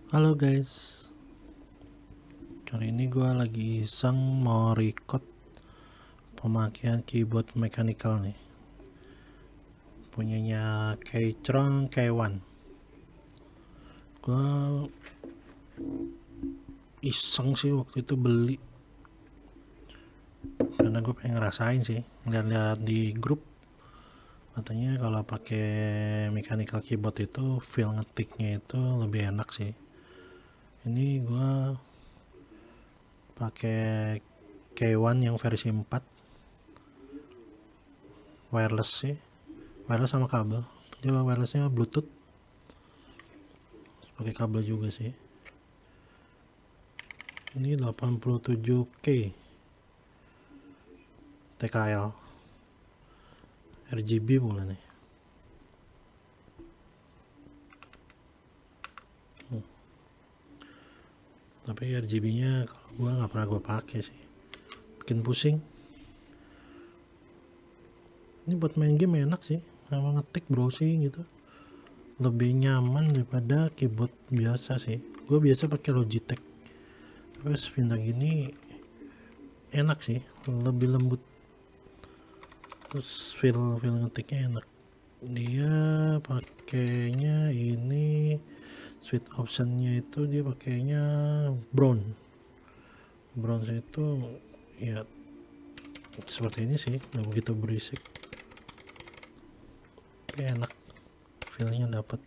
Halo guys, kali ini gue lagi iseng mau record pemakaian keyboard mechanical nih, punyanya Keychron K1. Gue iseng sih waktu itu beli karena gue pengen ngerasain sih, lihat-lihat di grup katanya kalau pakai mechanical keyboard itu feel ngetiknya itu lebih enak sih. Ini gue pakai K1 yang versi 4 wireless sih, wireless sama kabel. Dia wirelessnya bluetooth, pakai kabel juga sih. Ini 87K TKL RGB pula nih. Tapi RGB nya kalau gua nggak pernah gua pakai sih, bikin pusing. Ini buat main game enak sih, sama ngetik browsing gitu, lebih nyaman daripada keyboard biasa sih. Gua biasa pakai Logitech, tapi pindah gini enak sih, lebih lembut, terus feel ngetiknya enak. Dia pakainya ini switch optionnya itu dia pakainya bronze itu ya seperti ini sih, nggak begitu berisik tapi enak, feelnya dapet.